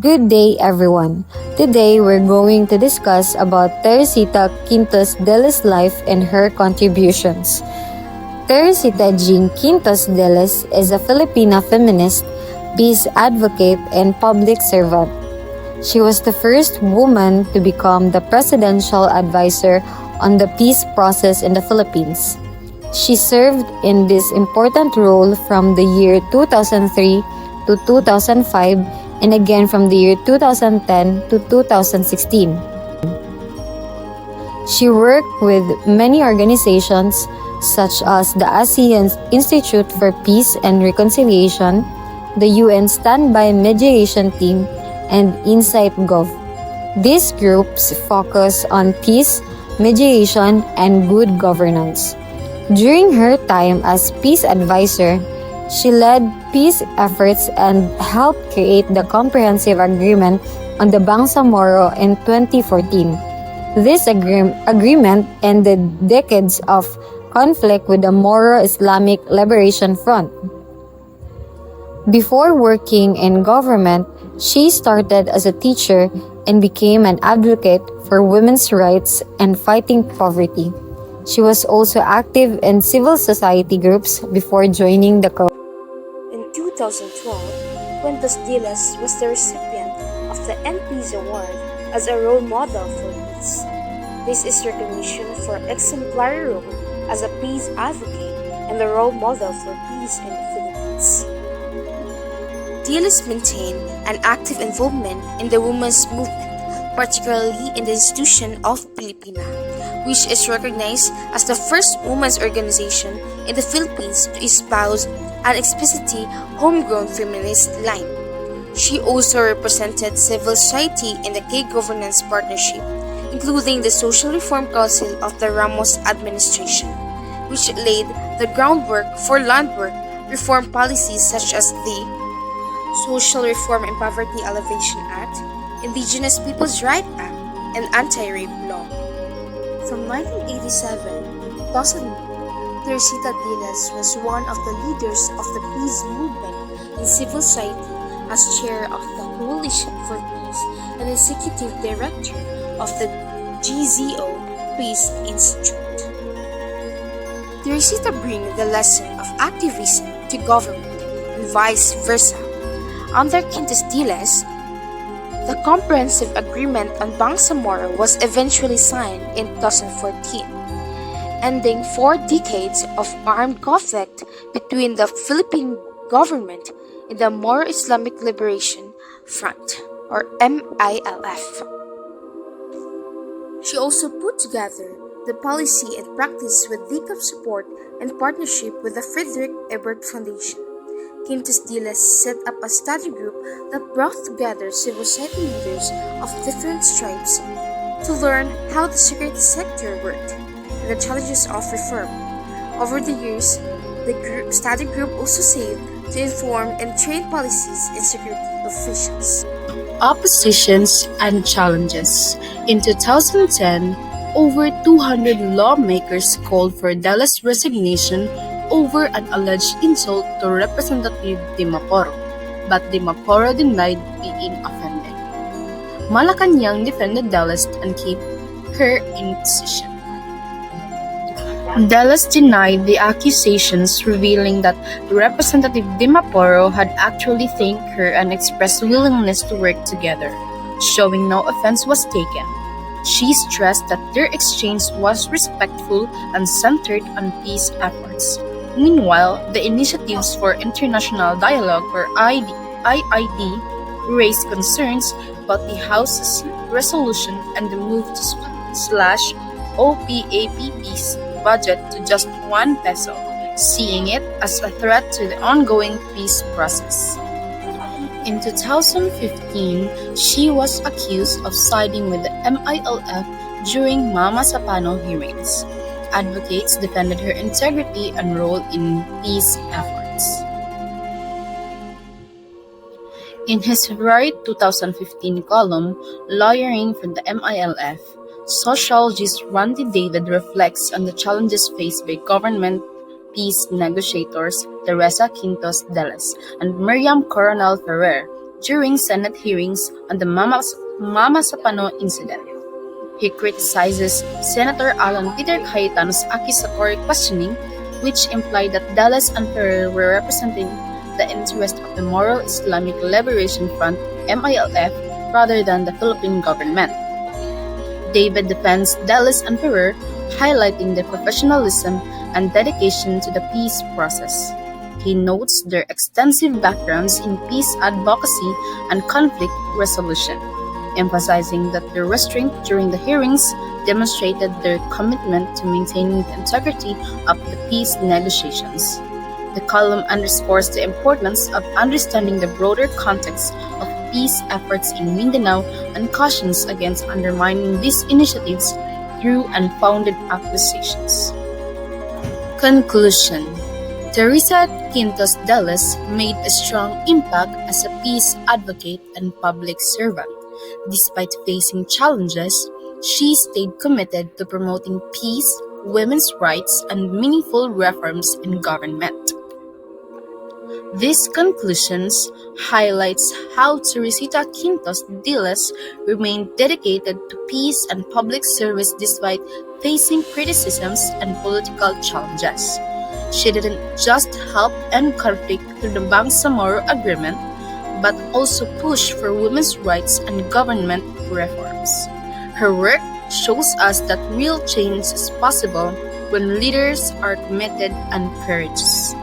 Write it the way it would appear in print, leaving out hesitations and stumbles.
Good day everyone. Today we're going to discuss about Teresita Quintos-Deles' life and her contributions. Teresita Jean Quintos-Deles is a Filipina feminist, peace advocate, and public servant. She was the first woman to become the presidential advisor on the peace process in the Philippines. She served in this important role from the year 2003 to 2005 and again from the year 2010 to 2016. She worked with many organizations such as the ASEAN Institute for Peace and Reconciliation, the UN Standby Mediation Team, and Insight Gov. These groups focus on peace, mediation, and good governance. During her time as peace advisor, she led peace efforts and helped create the comprehensive agreement on the Bangsamoro in 2014. This agreement ended decades of conflict with the Moro Islamic Liberation Front. Before working in government, she started as a teacher and became an advocate for women's rights and fighting poverty. She was also active in civil society groups before joining the In 2012, Quintos-Deles was the recipient of the NP's Award as a role model for peace. This is recognition for exemplary role as a peace advocate and a role model for peace in the Philippines. Deles maintained an active involvement in the women's movement, particularly in the institution of Pilipina, which is recognized as the first women's organization in the Philippines to espouse an explicitly homegrown feminist line. She also represented civil society in the Gay Governance Partnership, including the Social Reform Council of the Ramos administration, which laid the groundwork for land work reform policies such as the Social Reform and Poverty Alleviation Act, Indigenous Peoples' Rights Act, and Anti-Rape Law. From 1987 to 2000, Teresita Quintos was one of the leaders of the peace movement in civil society as chair of the Coalition for Peace and executive director of the GZO Peace Institute. Teresita brings the lesson of activism to government and vice versa. Under Quintos-Deles, the Comprehensive Agreement on Bangsamoro was eventually signed in 2014, ending 4 decades of armed conflict between the Philippine government and the Moro Islamic Liberation Front, or MILF. She also put together the policy and practice with DICAP support and partnership with the Friedrich Ebert Foundation. Quintos-Deles set up a study group that brought together civil society leaders of different stripes to learn how the security sector worked and the challenges of reform. Over the years, the study group also served to inform and train policies and security officials. Oppositions and challenges. In 2010, over 200 lawmakers called for Deles' resignation over an alleged insult to Representative Dimaporo, but Dimaporo denied being offended. Malacanang defended Deles and kept her in position. Deles denied the accusations, revealing that Representative Dimaporo had actually thanked her and expressed willingness to work together, showing no offense was taken. She stressed that their exchange was respectful and centered on peace efforts. Meanwhile, the Initiatives for International Dialogue, or IID, raised concerns about the House's resolution and the move to slash OPAPP's budget to just 1 peso, seeing it as a threat to the ongoing peace process. In 2015, she was accused of siding with the MILF during Mama Sapano hearings. Advocates defended her integrity and role in peace efforts. In his February 2015 column, Lawyering for the MILF, sociologist Randy David reflects on the challenges faced by government peace negotiators Teresita Quintos-Deles and Miriam Coronel Ferrer during Senate hearings on the Mama Sapano incident. He criticizes Senator Alan Peter Cayetano's accusatory questioning, which implied that Dallas and Ferrer were representing the interest of the Moral Islamic Liberation Front (MILF) rather than the Philippine government. David defends Dallas and Ferrer, highlighting their professionalism and dedication to the peace process. He notes their extensive backgrounds in peace advocacy and conflict resolution, emphasizing that their restraint during the hearings demonstrated their commitment to maintaining the integrity of the peace negotiations. The column underscores the importance of understanding the broader context of peace efforts in Mindanao and cautions against undermining these initiatives through unfounded accusations. Conclusion: Teresita Quintos-Deles made a strong impact as a peace advocate and public servant. Despite facing challenges, she stayed committed to promoting peace, women's rights, and meaningful reforms in government. These conclusions highlights how Teresita Quintos-Deles remained dedicated to peace and public service despite facing criticisms and political challenges. She didn't just help end conflict through the Bangsamoro Agreement, but also pushed for women's rights and government reforms. Her work shows us that real change is possible when leaders are committed and courageous.